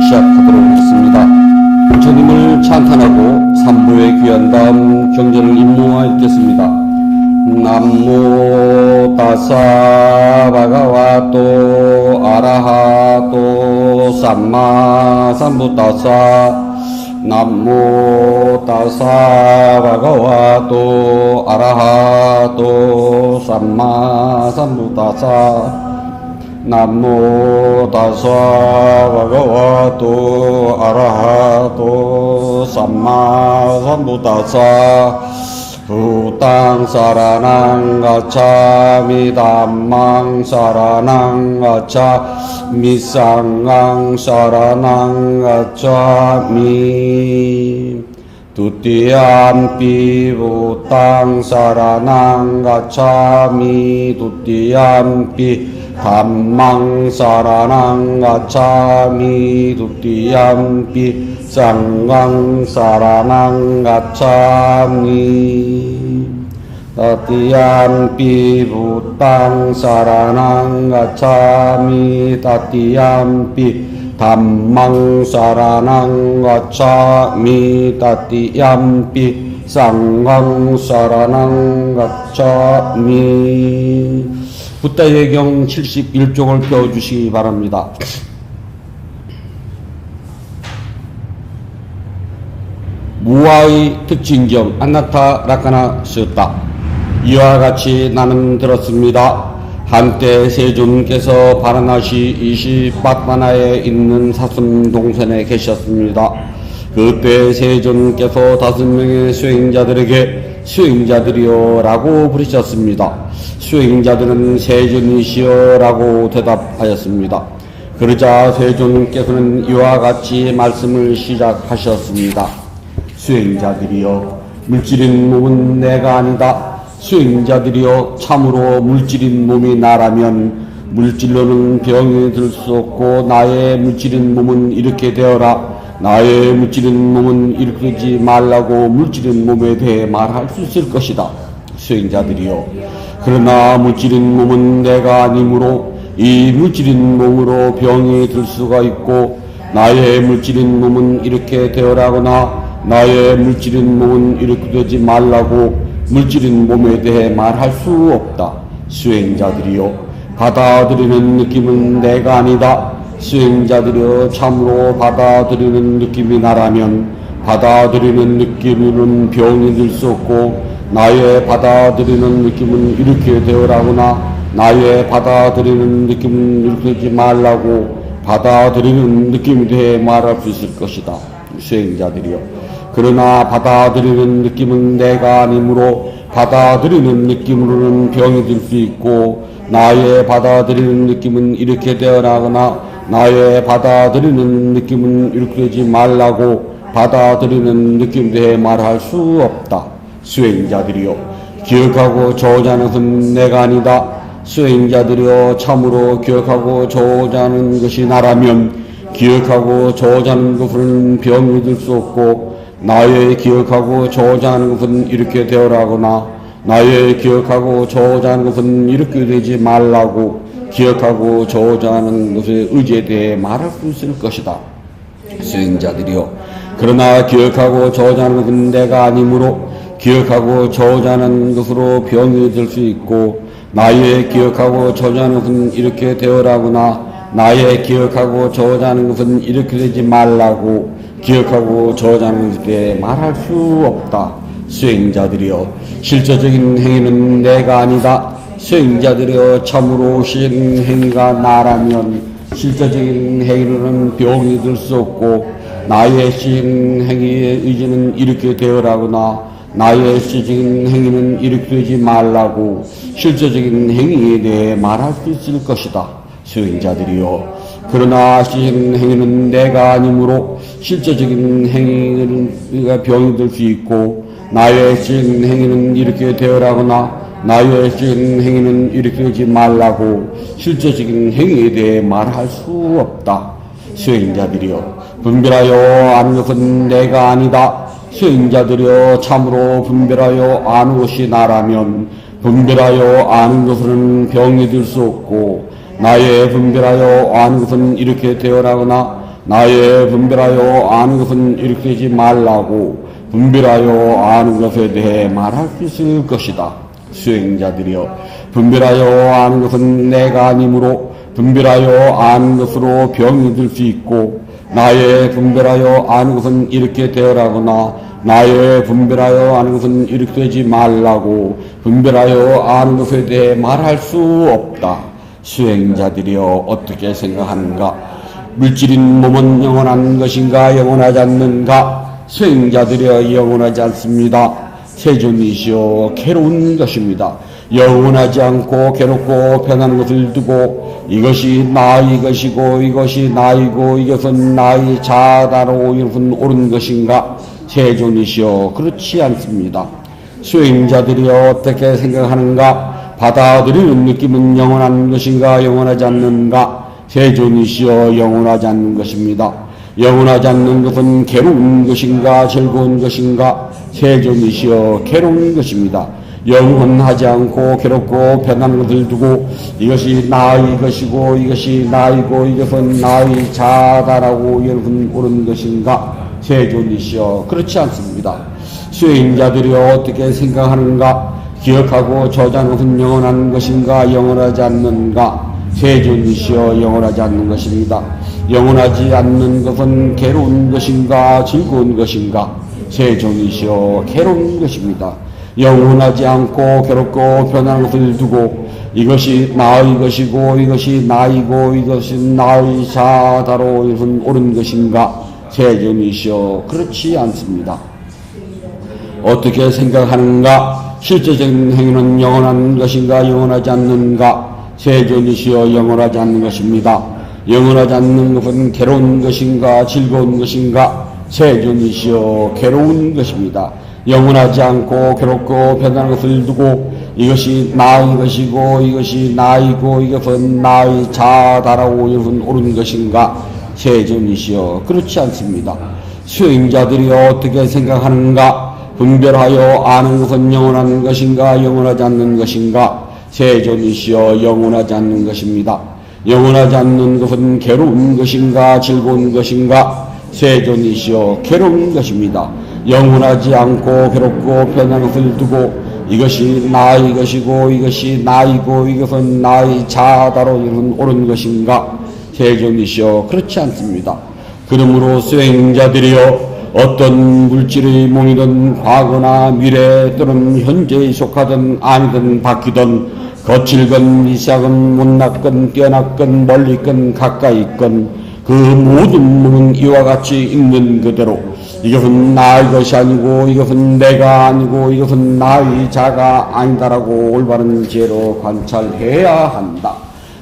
시작하도록 하겠습니다. 부처님을 찬탄하고 삼부에 귀한 다음 경전을 임노하였겠습니다. 남모 다사 바가와또 아라하또 삼마 삼부다사 남모 다사 바가와또 아라하또 삼마 삼부다사 남모 다사 바가와또 아라하또 삼마 삼부다사 부땅 사라낭 가차미 담망 사라낭 가차미 쌍강 사라낭 가차미 두띠암피 부땅 사라낭 가차미 두띠암피 담망 사라낭 가차미 두띠암피 쌍강 사라낭 가차미 따띠암피 부땅 사라낭 가차미 따띠암피 담망 사라낭 가차미 따띠암피 쌍강 사라낭 가차미. 붓다예경 71쪽을 펴주시기 바랍니다. 무아의 특징경 안나타 라카나 쓰다. 이와 같이 나는 들었습니다. 한때 세존께서 바라나시 20바타나에 있는 사슴동산에 계셨습니다. 그때 세존께서 5명의 수행자들에게 수행자들이여 라고 부르셨습니다. 수행자들은 세존이시여 라고 대답하였습니다. 그러자 세존께서는 이와 같이 말씀을 시작하셨습니다. 수행자들이여, 물질인 몸은 내가 아니다. 수행자들이여, 참으로 물질인 몸이 나라면 물질로는 병이 들 수 없고 나의 물질인 몸은 이렇게 되어라. 나의 물질인 몸은 일으키지 말라고 물질인 몸에 대해 말할 수 있을 것이다. 수행자들이여, 그러나 물질인 몸은 내가 아니므로 이 물질인 몸으로 병이 들 수가 있고 나의 물질인 몸은 이렇게 되어라거나 나의 물질인 몸은 이렇게 되지 말라고 물질인 몸에 대해 말할 수 없다. 수행자들이여, 받아들이는 느낌은 내가 아니다. 수행자들이여, 참으로 받아들이는 느낌이 나라면 받아들이는 느낌으로는 병이 들 수 없고 나의 받아들이는 느낌은 이렇게 되어라거나 나의 받아들이는 느낌은 이렇게 되지 말라고 받아들이는 느낌에 대해 말할 수 있을 것이다. 수행자들이여, 그러나 받아들이는 느낌은 내가 아니므로 받아들이는 느낌으로는 병이 들 수 있고 나의 받아들이는 느낌은 이렇게 되어라거나 나의 받아들이는 느낌은 이렇게 되지 말라고 받아들이는 느낌에 대해 말할 수 없다. 수행자들이여, 기억하고 저오자는 것은 내가 아니다. 수행자들이여, 참으로 기억하고 저오자는 것이 나라면 기억하고 저오자는 것은 병이 들 수 없고 나의 기억하고 저오자는 것은 이렇게 되어라거나 나의 기억하고 저오자는 것은 이렇게 되지 말라고 기억하고 저오자는 것에 의지에 대해 말할 수 있을 것이다. 수행자들이여, 그러나 기억하고 저오자는 것은 내가 아니므로 기억하고 저오자는 것으로 병이 들 수 있고 나의 기억하고 저오자는 것은 이렇게 되어라거나 나의 기억하고 저오자는 것은 이렇게 되지 말라고 기억하고 저오자는 것에 말할 수 없다. 수행자들이여, 실제적인 행위는 내가 아니다. 수행자들이여, 참으로 시행행위가 나라면 실제적인 행위로는 병이 들 수 없고 나의 시행행위의 의지는 이렇게 되어라거나 나의 실제적인 행위는 이렇게 되지 말라고 실제적인 행위에 대해 말할 수 있을 것이다. 수행자들이여, 그러나 시행행위는 내가 아니므로 실제적인 행위가 병이 들 수 있고 나의 시행행위는 이렇게 되어라거나 나의 시행행위는 이렇게 되지 말라고 실제적인 행위에 대해 말할 수 없다. 수행자들이여, 분별하여 아는 것은 내가 아니다. 수행자들이여, 참으로 분별하여 아는 것이 나라면 분별하여 아는 것은 병이 들 수 없고 나의 분별하여 아는 것은 이렇게 되어라거나 나의 분별하여 아는 것은 일으키지 말라고 분별하여 아는 것에 대해 말할 수 있을 것이다. 수행자들이여, 분별하여 아는 것은 내가 아니므로 분별하여 아는 것으로 병이 들 수 있고, 나의 분별하여 아는 것은 이렇게 되어라거나 나의 분별하여 아는 것은 이렇게 되지 말라고 분별하여 아는 것에 대해 말할 수 없다. 수행자들이여, 어떻게 생각하는가? 물질인 몸은 영원한 것인가 영원하지 않는가? 수행자들이여, 영원하지 않습니다. 세존이시여, 괴로운 것입니다. 영원하지 않고 괴롭고 변하는 것을 두고 이것이 나의 것이고 이것이 나이고 이것은 나의 자다로 이것은 옳은 것인가? 세존이시여, 그렇지 않습니다. 수행자들이여, 어떻게 생각하는가? 받아들이는 느낌은 영원한 것인가 영원하지 않는가? 세존이시여, 영원하지 않는 것입니다. 영원하지 않는 것은 괴로운 것인가 즐거운 것인가? 세존이시여, 괴로운 것입니다. 영원하지 않고 괴롭고 변하는 것을 두고 이것이 나의 것이고 이것이 나이고 이것은 나의 자다라고 여러분 옳은 것인가? 세존이시여, 그렇지 않습니다. 수행자들이 어떻게 생각하는가? 기억하고 저장하는 것은 영원한 것인가 영원하지 않는가? 세존이시여, 영원하지 않는 것입니다. 영원하지 않는 것은 괴로운 것인가 즐거운 것인가? 세존이시여, 괴로운 것입니다. 영원하지 않고 괴롭고 변하는 것을 두고 이것이 나의 것이고 이것이 나이고 이것이 나의 자다로 이것은 옳은 것인가? 세존이시여, 그렇지 않습니다. 어떻게 생각하는가? 실제적인 행위는 영원한 것인가 영원하지 않는가? 세존이시여, 영원하지 않는 것입니다. 영원하지 않는 것은 괴로운 것인가 즐거운 것인가? 세존이시여, 괴로운 것입니다. 영원하지 않고 괴롭고 변하는 것을 두고 이것이 나의 것이고 이것이 나이고 이것은 나의 자다라고 이것은 옳은 것인가? 세존이시여, 그렇지 않습니다. 수행자들이 어떻게 생각하는가? 분별하여 아는 것은 영원한 것인가 영원하지 않는 것인가? 세존이시여, 영원하지 않는 것입니다. 영원하지 않는 것은 괴로운 것인가 즐거운 것인가? 세존이시여, 괴로운 것입니다. 영원하지 않고 괴롭고 변한 것을 두고 이것이 나의 것이고 이것이 나이고 이것은 나의 자다로 이런 옳은 것인가? 세존이시여, 그렇지 않습니다. 그러므로 수행자들이여, 어떤 물질의 몸이든 과거나 미래 또는 현재에 속하든 아니든 바뀌든 거칠건 미삭건 못났건 뛰어났건 멀리건 가까이건 그 모든 몸은 이와 같이 있는 그대로 이것은 나의 것이 아니고 이것은 내가 아니고 이것은 나의 자가 아니다라고 올바른 지혜로 관찰해야 한다.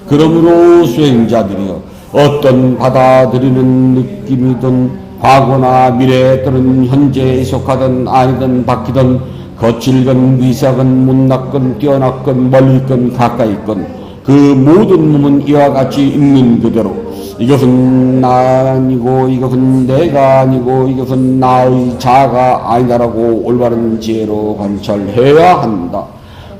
그러므로 수행자들이여, 어떤 받아들이는 느낌이든 과거나 미래 또는 현재에 속하든 아니든 바뀌든 거칠건 미삭건 못났건 뛰어났건 멀리건 가까이건 그 모든 몸은 이와 같이 있는 그대로 이것은 나 아니고 이것은 내가 아니고 이것은 나의 자가 아니다라고 올바른 지혜로 관찰해야 한다.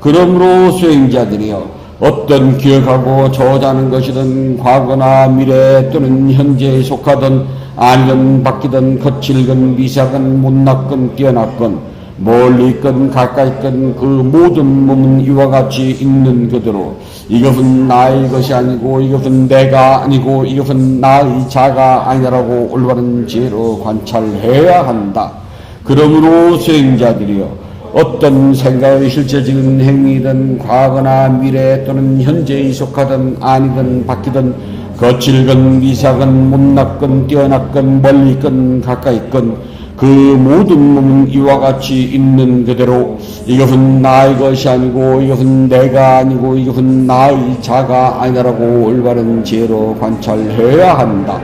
그러므로 수행자들이여, 어떤 기억하고 저자는 것이든 과거나 미래 또는 현재에 속하든 아니든 바뀌든 거칠건 미삭건 못났건 뛰어났건 멀리 있건 가까이 있건 그 모든 몸은 이와 같이 있는 그대로 이것은 나의 것이 아니고 이것은 내가 아니고 이것은 나의 자가 아니라고 올바른 지혜로 관찰해야 한다. 그러므로 수행자들이여, 어떤 생각의 실제적인 행위든 과거나 미래 또는 현재에 속하든 아니든 바뀌든 거칠건 미삭건 못났건 뛰어났건 멀리 있건 가까이 있건 그 모든 몸은 이와 같이 있는 그대로 이것은 나의 것이 아니고 이것은 내가 아니고 이것은 나의 자가 아니라고 올바른 지혜로 관찰해야 한다.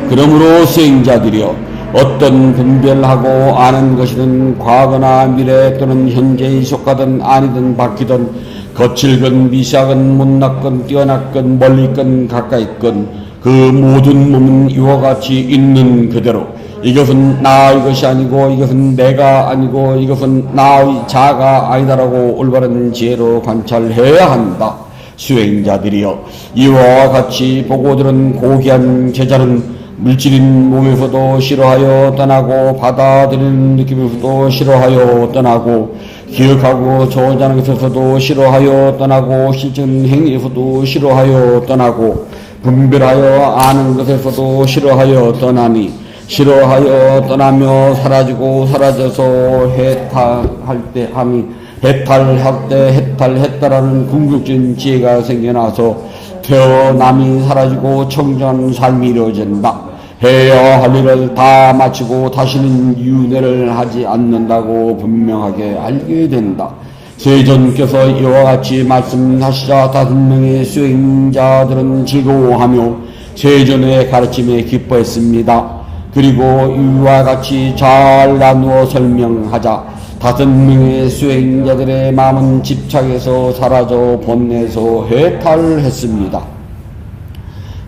그러므로 수행자들이여, 어떤 분별하고 아는 것이든 과거나 미래 또는 현재에 속하든 아니든 바뀌든 거칠건 미삭건 못났건 뛰어났건 멀리 있건 가까이 있건 그 모든 몸은 이와 같이 있는 그대로 이것은 나의 것이 아니고 이것은 내가 아니고 이것은 나의 자가 아니다라고 올바른 지혜로 관찰해야 한다. 수행자들이여, 이와 같이 보고 들은 고귀한 제자는 물질인 몸에서도 싫어하여 떠나고 받아들이는 느낌에서도 싫어하여 떠나고 기억하고 저장하는 것에서도 싫어하여 떠나고 실천 행위에서도 싫어하여 떠나고 분별하여 아는 것에서도 싫어하여 떠나니 싫어하여 떠나며 사라지고 사라져서 해탈할 때 함이 해탈할 때 해탈했다라는 궁극적인 지혜가 생겨나서 태어남이 사라지고 청정한 삶이 이루어진다. 해야 할 일을 다 마치고 다시는 윤회를 하지 않는다고 분명하게 알게 된다. 세존께서 이와 같이 말씀하시자 5명의 수행자들은 즐거워하며 세존의 가르침에 기뻐했습니다. 그리고 이와 같이 잘 나누어 설명하자 5명의 수행자들의 마음은 집착에서 사라져 번뇌에서 해탈했습니다.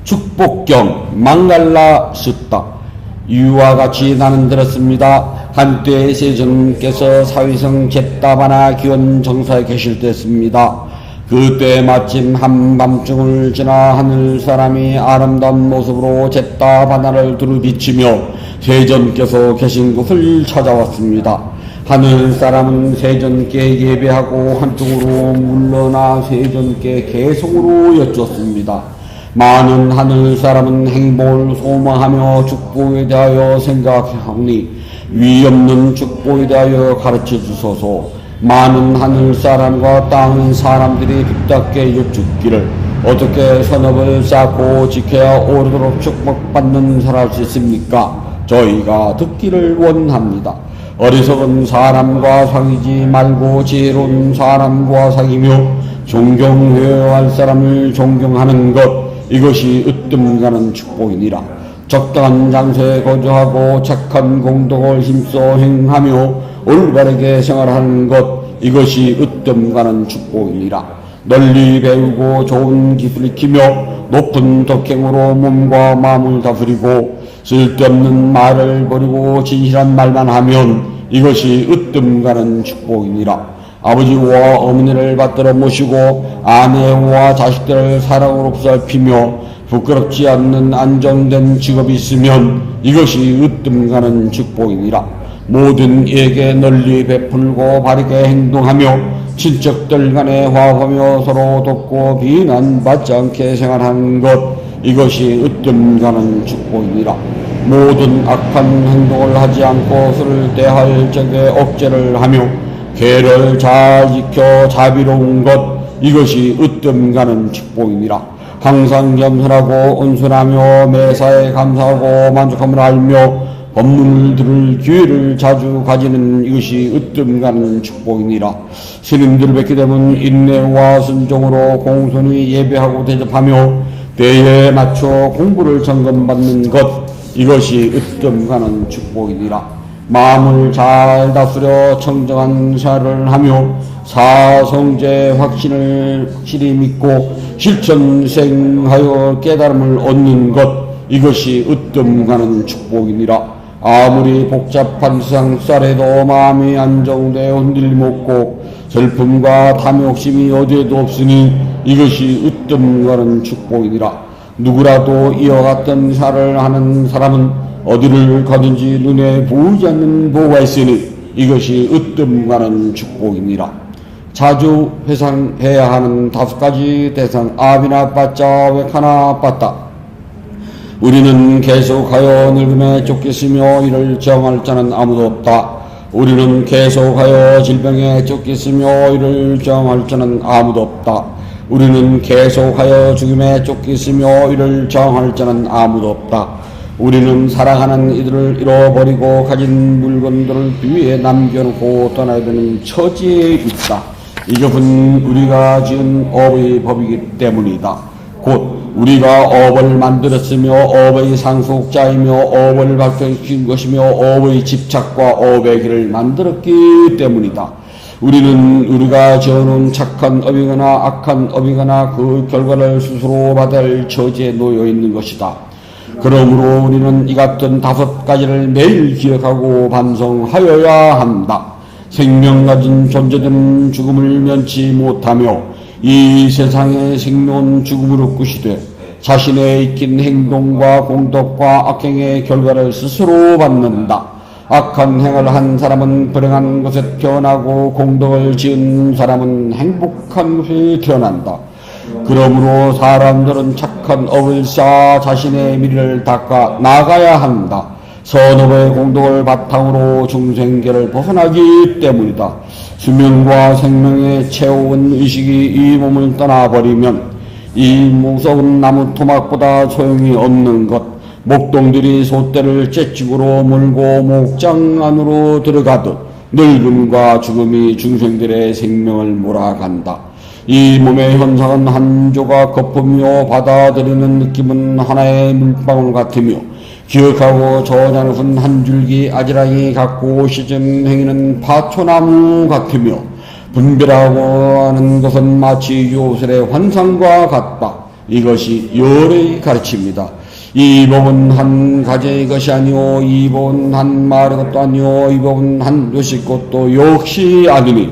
축복경 망갈라 숫다. 이와 같이 나는 들었습니다. 한때 세존께서 사위성 잿다바나 기원 정사에 계실 때였습니다. 그때 마침 한밤중을 지나 하늘 사람이 아름다운 모습으로 잿다바나를 두루 비치며 세존께서 계신 곳을 찾아왔습니다. 하늘 사람은 세존께 예배하고 한쪽으로 물러나 세존께 계속으로 여쭈었습니다. 많은 하늘 사람은 행복을 소망하며 축복에 대하여 생각하오니 위없는 축복에 대하여 가르쳐 주소서. 많은 하늘 사람과 땅 사람들이 빗답게 여쭙기를 어떻게 선업을 쌓고 지켜야 오르도록 축복받는 살할 수 있습니까? 저희가 듣기를 원합니다. 어리석은 사람과 사귀지 말고 지혜로운 사람과 사귀며 존경해야 할 사람을 존경하는 것, 이것이 으뜸가는 축복이니라. 적당한 장소에 거주하고 착한 공덕을 힘써 행하며 올바르게 생활하는 것, 이것이 으뜸가는 축복이니라. 널리 배우고 좋은 기술을 익히며 높은 덕행으로 몸과 마음을 다스리고 쓸데없는 말을 버리고 진실한 말만 하면 이것이 으뜸가는 축복이니라. 아버지와 어머니를 받들어 모시고 아내와 자식들을 사랑으로 보살피며 부끄럽지 않는 안정된 직업이 있으면 이것이 으뜸가는 축복이니라. 모든 이에게 널리 베풀고 바르게 행동하며 친척들 간에 화합하며 서로 돕고 비난받지 않게 생활하는 것, 이것이 으뜸가는 축복이니라. 모든 악한 행동을 하지 않고 서를 대할 적에 억제를 하며 계를 잘 지켜 자비로운 것, 이것이 으뜸가는 축복이니라. 항상 겸손하고 온순하며 매사에 감사하고 만족함을 알며 법문을 들을 기회를 자주 가지는 이것이 으뜸가는 축복이니라. 스님들을 뵙게 되면 인내와 순종으로 공손히 예배하고 대접하며 때에 맞춰 공부를 점검받는 것, 이것이 으뜸가는 축복이니라. 마음을 잘 다스려 청정한 생활을 하며 사성제 확신을 확실히 믿고 실천생하여 깨달음을 얻는 것, 이것이 으뜸가는 축복이니라. 아무리 복잡한 세상살에도 마음이 안정되어 흔들림 없고 슬픔과 탐욕심이 어디에도 없으니 이것이 으뜸가는 축복이니라. 누구라도 이와 같은 살을 하는 사람은 어디를 가든지 눈에 보이지 않는 보호가 있으니 이것이 으뜸가는 축복이니라. 자주 회상해야 하는 5가지 대상. 아비나 빠짜 웩하나 빠따. 우리는 계속하여 늙음에 쫓겼으며 이를 정할 자는 아무도 없다. 우리는 계속하여 질병에 쫓겼으며 이를 정할 자는 아무도 없다. 우리는 계속하여 죽음에 쫓겼으며 이를 정할 자는 아무도 없다. 우리는 사랑하는 이들을 잃어버리고 가진 물건들을 뒤에 남겨놓고 떠나야 되는 처지에 있다. 이것은 우리가 지은 업의 법이기 때문이다. 곧 우리가 업을 만들었으며 업의 상속자이며 업을 발생시킨 것이며 업의 집착과 업의 길을 만들었기 때문이다. 우리는 우리가 지어놓은 착한 업이거나 악한 업이거나 그 결과를 스스로 받을 처지에 놓여 있는 것이다. 그러므로 우리는 이 같은 5가지를 매일 기억하고 반성하여야 한다. 생명 가진 존재들은 죽음을 면치 못하며 이 세상의 생명은 죽음으로 끝이되 자신의 익힌 행동과 공덕과 악행의 결과를 스스로 받는다. 악한 행을 한 사람은 불행한 곳에 태어나고 공덕을 지은 사람은 행복한 곳에 태어난다. 그러므로 사람들은 착한 업을 쌓아 자신의 미래를 닦아 나가야 한다. 선업의 공덕을 바탕으로 중생계를 벗어나기 때문이다. 수명과 생명에 채워온 의식이 이 몸을 떠나버리면 이 무서운 나무 토막보다 소용이 없는 것, 목동들이 소떼를 째찍으로 물고 목장 안으로 들어가듯 늙음과 죽음이 중생들의 생명을 몰아간다. 이 몸의 현상은 한 조각 거품이요 받아들이는 느낌은 하나의 물방울 같으며 기억하고 저장은 한 줄기 아지랑이 같고 시즌 행위는 파초나무 같으며 분별하고 하는 것은 마치 요술의 환상과 같다. 이것이 열의 가르침이다. 이 법은 한 가지의 것이 아니오 이 법은 한 말의 것도 아니오 이 법은 한 요식 것도 역시 아니니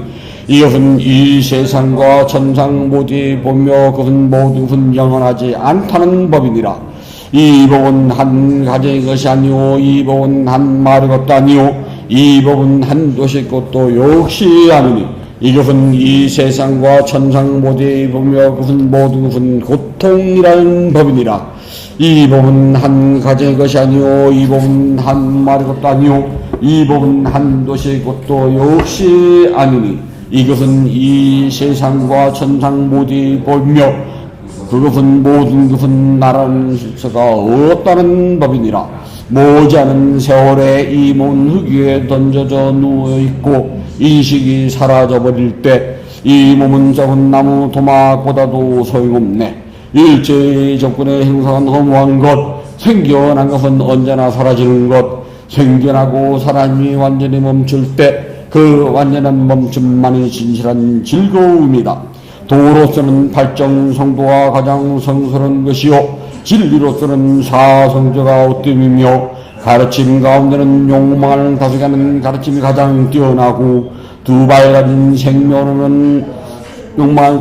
이것은 이 세상과 천상 모두에 보며 그것은 모두 영원하지 않다는 법이니라. 이 법은 한 가지의 것이 아니오 이 법은 한 말의 것도 아니오 이 법은 한 요식 것도 역시 아니니 이것은 이 세상과 천상 모두에 보며 그것은 모두 고통이라는 법이니라. 이 법은 한 가지의 것이 아니오 이 법은 한 말의 것도 아니오 이 법은 한 도시의 것도 역시 아니니 이것은 이 세상과 천상 모두에 보며 그것은 모든 것은 나라는 수가 없다는 법이니라. 모자는 세월에 이 몸 흙위에 던져져 누워있고 인식이 사라져버릴 때 이 몸은 적은 나무 도막보다도 소용없네. 일제의 적군의 행사는 허무한 것, 생겨난 것은 언제나 사라지는 것, 생겨나고 사람이 완전히 멈출 때 그 완전한 멈춤만이 진실한 즐거움이다. 도로서는 발정성도가 가장 성스러운 것이요 진리로서는 사성조가 으뜸이며 가르침 가운데는 욕망을 다스리는 가르침이 가장 뛰어나고 두 발 가진 생명으로는 욕망을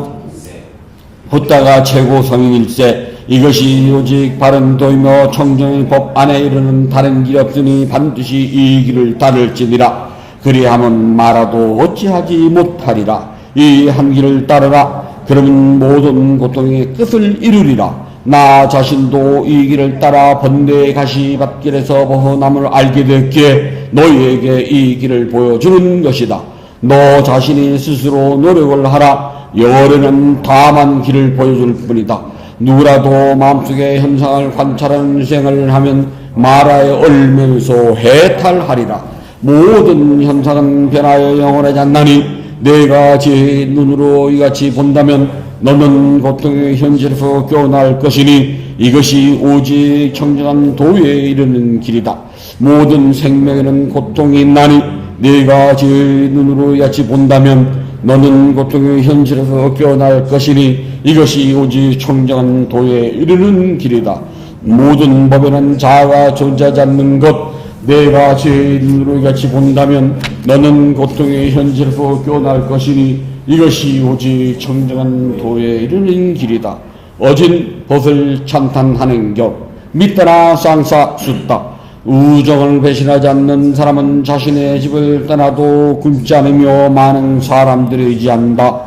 붙다가 최고 성인일세. 이것이 오직 바른 도이며 청정의 법 안에 이르는 다른 길이 없으니 반드시 이 길을 따를지니라. 그리하면 말아도 어찌하지 못하리라. 이 한 길을 따르라. 그러면 모든 고통의 끝을 이루리라. 나 자신도 이 길을 따라 번뇌의 가시밭길에서 벗어남을 알게 됐기에 너희에게 이 길을 보여주는 것이다. 너 자신이 스스로 노력을 하라. 열에는 다만 길을 보여줄 뿐이다. 누구라도 마음속의 현상을 관찰하는 생을 하면 마라에 얼면서 해탈하리라. 모든 현상은 변하여 영원하지 않나니 내가 제 눈으로 이같이 본다면 너는 고통의 현실에서 깨어날 것이니 이것이 오직 청정한 도에 이르는 길이다. 모든 생명에는 고통이 있나니 내가 제 눈으로 이같이 본다면 너는 고통의 현실에서 깨어날 것이니 이것이 오직 청정한 도에 이르는 길이다. 모든 법에는 자아가 존재하지 않는 것, 내가 제 눈으로 이같이 본다면 너는 고통의 현실에서 깨어날 것이니 이것이 오직 청정한 도에 이르는 길이다. 어진 벗을 찬탄하는 격 믿다나 쌍사 숫다. 우정을 배신하지 않는 사람은 자신의 집을 떠나도 굶지 않으며 많은 사람들을 의지한다.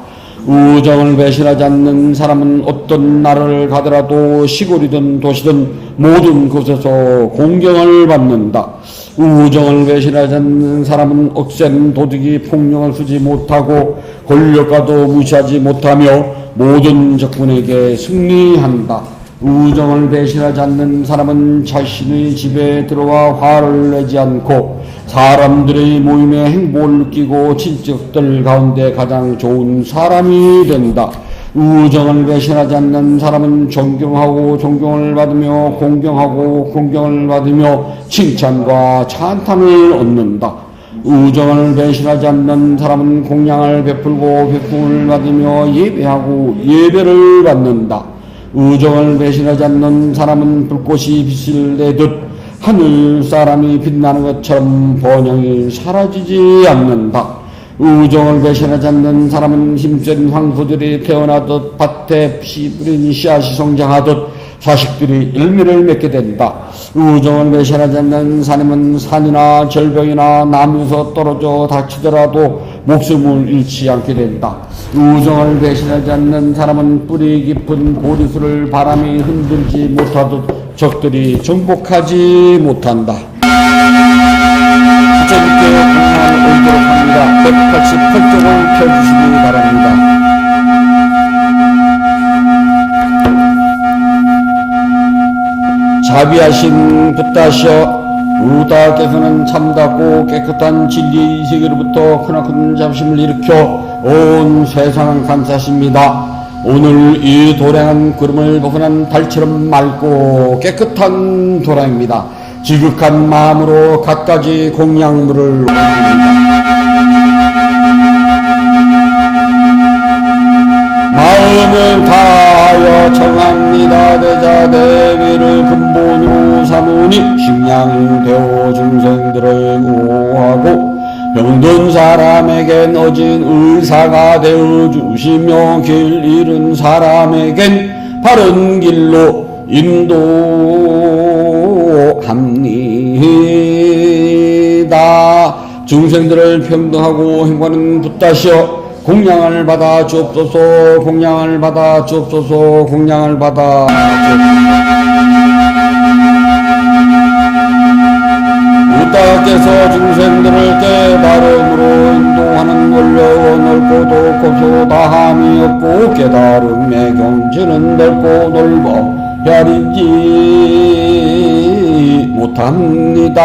우정을 배신하지 않는 사람은 어떤 나라를 가더라도 시골이든 도시든 모든 곳에서 공경을 받는다. 우정을 배신하지 않는 사람은 억센 도둑이 폭력을 쓰지 못하고 권력가도 무시하지 못하며 모든 적군에게 승리한다. 우정을 배신하지 않는 사람은 자신의 집에 들어와 화를 내지 않고 사람들의 모임에 행복을 느끼고 친척들 가운데 가장 좋은 사람이 된다. 우정을 배신하지 않는 사람은 존경하고 존경을 받으며 공경하고 공경을 받으며 칭찬과 찬탄을 얻는다. 우정을 배신하지 않는 사람은 공양을 베풀고 베품을 받으며 예배하고 예배를 받는다. 우정을 배신하지 않는 사람은 불꽃이 빛을 내듯 하늘 사람이 빛나는 것처럼 번영이 사라지지 않는다. 우정을 배신하지 않는 사람은 힘센 황소들이 태어나듯 밭에 씨 뿌린 씨앗이 성장하듯 자식들이 일미를 맺게 된다. 우정을 배신하지 않는 사람은 산이나 절벽이나 나무에서 떨어져 다치더라도 목숨을 잃지 않게 된다. 우정을 배신하지 않는 사람은 뿌리 깊은 고리수를 바람이 흔들지 못하듯 적들이 정복하지 못한다. 부처님께 공양을 올리도록 합니다. 188쪽을 펴주시기 바랍니다. 자비하신 붓다시여, 부다께서는 참답고 깨끗한 진리의 세계로부터 크나큰 자부심을 일으켜 온 세상을 감사하십니다. 오늘 이 도량한 구름을 벗어난 달처럼 맑고 깨끗한 도량입니다. 지극한 마음으로 갖가지 공양물을 올립니다. 마음을 다하여 청합니다. 대자 대비를 근본으로 삼으니 식량되어 중생들을 구하고 병든 사람에겐 어진 의사가 되어 주시며 길 잃은 사람에겐 바른 길로 인도합니다. 중생들을 평등하고 행복하는 붓다시여, 공양을 받아 주옵소서. 공양을 받아 주옵소서. 공양을 받아 붓다께서 중생들을 깨달음으로 인도하는 원려 넓고도 고소다함이 없고 깨달음의 경지는 넓고 넓어 헤아리지 못합니다.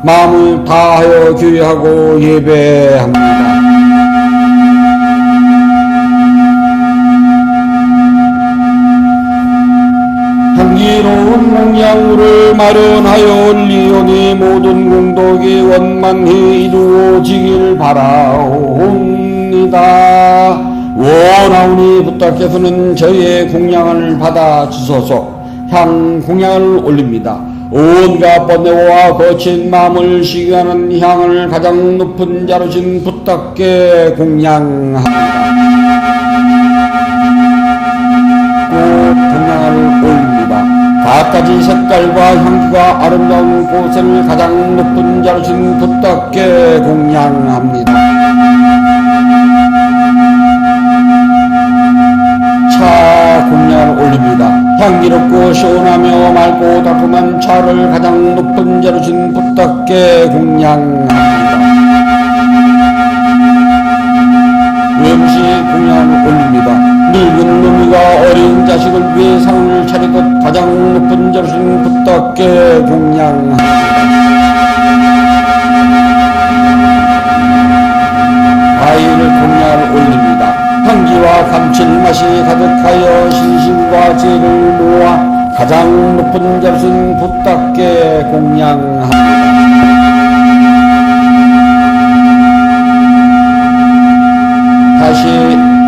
마음을 다하여 귀하고 예배합니다. 향기로운 공양물을 마련하여 올리오니 모든 공덕이 원만히 이루어지길 바라옵니다. 원하오니 붓다께서는 저희의 공양을 받아 주소서. 향 공양을 올립니다. 온갖 번뇌와 거친 마음을 시기하는 향을 가장 높은 자루신 붓다께 공양합니다. 공양을 올립니다. 갖가지 색깔과 향기가 아름다운 꽃을 가장 높은 자루신 붓다께 공양합니다. 차 공양을 올립니다. 향기롭고 시원하며 맑고 달콤한 차를 가장 높은 자루신 붓다께 공양합니다. 음식 공양을 올립니다. 늙은 놈이가 어린 자식을 위해 상을 차리듯 가장 높은 자루신 붓다께 공양합니다. 과일을 공양을 올립니다. 향기와 감칠맛이 가득하여 신심과 지혜를 모아 가장 높은 자루신 붓다께 공양합니다. 다시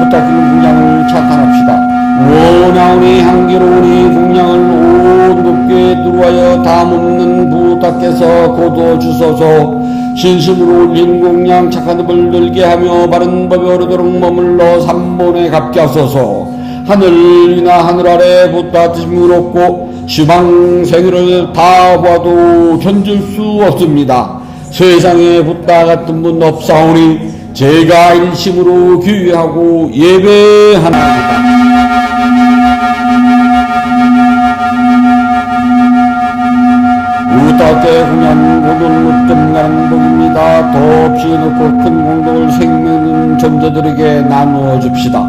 붓다께 공양을 찬탄합시다. 원하오니 향기로우니 공양을 온 높게 누르하여 담없는 붓다께서 거둬주소서. 진심으로 올린 공양 착한 업을 들게 하며 바른 법에 오르도록 머물러 삼본에 갚게 하소서. 하늘이나 하늘 아래 붓다 뜻임을 얻고 시방 세계를 다 보아도 견딜 수 없습니다. 세상에 붓다 같은 분 없사오니 제가 일심으로 귀하고 예배합니다. 붓다께 공양 고돈 못된 가는 복입니다. 더없이 높고 큰 공덕을 생명있는 존재들에게 나누어 줍시다.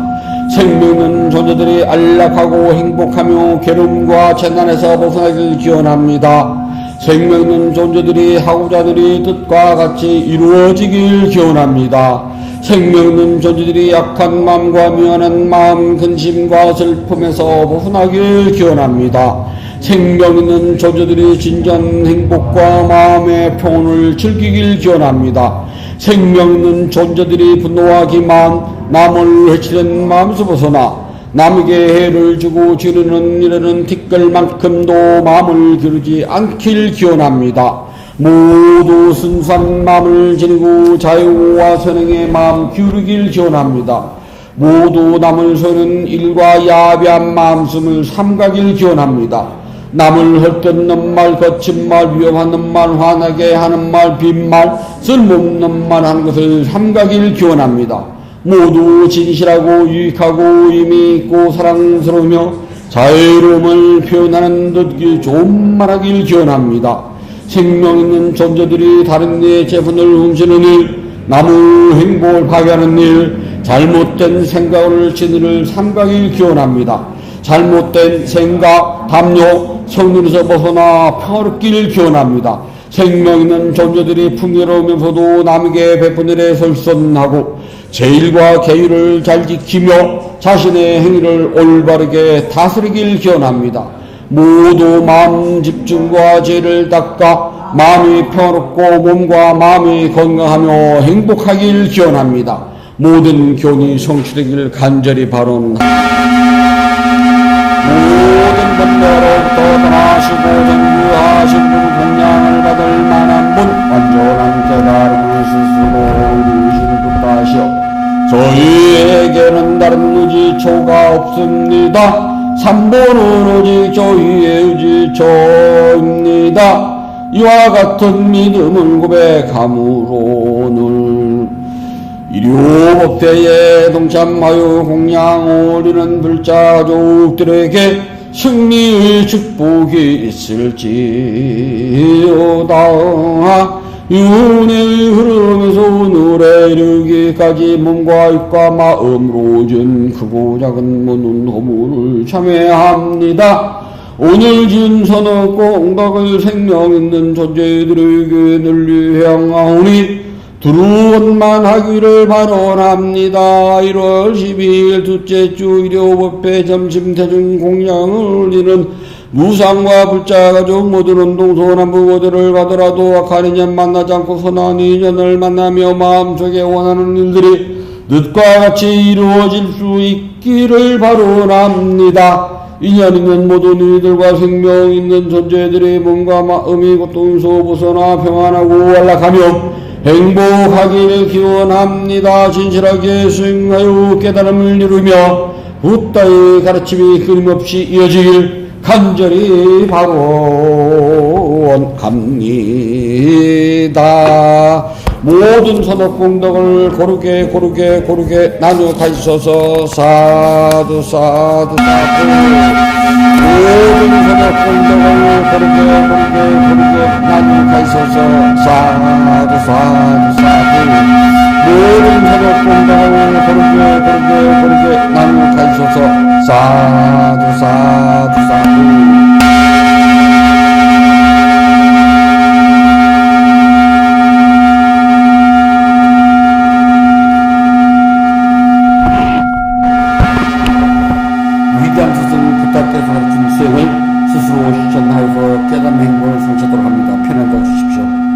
생명있는 존재들이 안락하고 행복하며 괴로움과 재난에서 벗어나길 기원합니다. 생명있는 존재들이 하고자 하는 뜻과 같이 이루어지길 기원합니다. 생명있는 존재들이 약한 마음과 미안한 마음, 근심과 슬픔에서 벗어나길 기원합니다. 생명있는 존재들이 진전 행복과 마음의 평온을 즐기길 기원합니다. 생명있는 존재들이 분노와 기만, 남을 해치는 마음에서 벗어나 남에게 해를 주고 지르는 일에는 티끌만큼도 마음을 기르지 않길 기원합니다. 모두 순수한 마음을 지니고 자유와 선행의 마음 기울이길 기원합니다. 모두 남을 소는 일과 야비한 마음씀을 삼가길 기원합니다. 남을 헐뜯는 말, 거친 말, 위협하는 말, 화나게 하는 말, 빈말, 쓸모없는 말 하는 것을 삼가길 기원합니다. 모두 진실하고 유익하고 의미 있고 사랑스러우며 자유로움을 표현하는 듯 좋은 말하길 기원합니다. 생명 있는 존재들이 다른 이의 재분을 훔치는 일, 남의 행복을 파괴하는 일, 잘못된 생각을 진리를 삼가길 기원합니다. 잘못된 생각, 담요, 성륜에서 벗어나 평화롭길 기원합니다. 생명 있는 존재들이 풍요로우면서도 남에게 베푼 일에 솔선하고 제일과 계율을 잘 지키며 자신의 행위를 올바르게 다스리길 기원합니다. 모두 마음 집중과 죄를 닦아 마음이 평화롭고 몸과 마음이 건강하며 행복하길 기원합니다. 모든 교훈이 성취되길 간절히 바라옵니다. 모든 분들로부터 떠나시고 정규하신 분, 공양을 받을 만한 분, 완전한 깨달음을 스스로 이루시는 듯 하시오. 저희에게는 다른 의지처가 없습니다. 삼보는 오직 저희의 의지처입니다. 이와 같은 믿음을 고백함으로는 일요법회에 동참하여 공양 올리는 불자족들에게 승리의 축복이 있을지어다. 윤회의 흐름에서 오늘에 이르기까지 몸과 입과 마음으로 진 크고 작은 모든 허물을 참회합니다. 오늘 지은 선언 공덕을 생명 있는 존재들에게 널리 향하오니 두루원만 하기를 발언합니다. 1월 12일 둘째 주 일요법회 점심 대중 공양을 올리는 무상과 불자가족 모두는 동서남북어들을 가더라도 악한 인연 만나지 않고 선한 인연을 만나며 마음속에 원하는 일들이 늦과 같이 이루어질 수 있기를 발언합니다. 인연 있는 모든 이들과 생명 있는 존재들의 몸과 마음이 고통에서 벗어나 평안하고 안락하며 행복하기를 기원합니다. 진실하게 수행하여 깨달음을 이루며 부다의 가르침이 끊임없이 이어지길 간절히 바원합니다. 모든 선업공덕을 고르게 나누어 가시소서. 사두 사두 사두. 모든 선업공덕을 고르게 나누어 가시소서. 사두 사두 사두. 모든 선업공덕을 고르게 나누어 가시소서. 사두 사두 사두. 위대한 스승 부탁께서 가르친 수행을 스스로 실천하여서 깨달음 행복을 성취하도록 합니다. 편안히 주십시오.